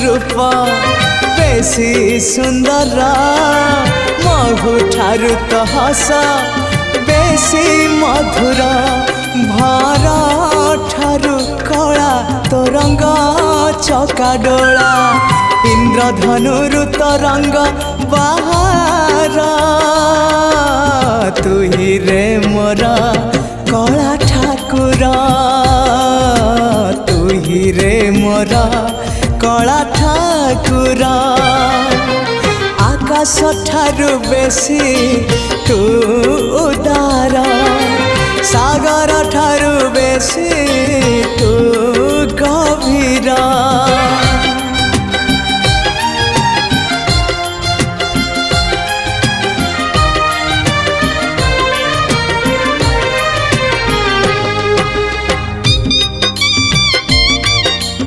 रूप बेसी सुंदर महु ठारू तो हस बेसी मधुर भरा ठारू कला तो रंग चका डोला इंद्रधनु तो रंग बाहर तू ही रे मोरा कला ठाकुर तू ही रे मोरा कला ठाकुर आकाश ठारू बेसी तू उदार सागर ठारू बेसी तू गभीर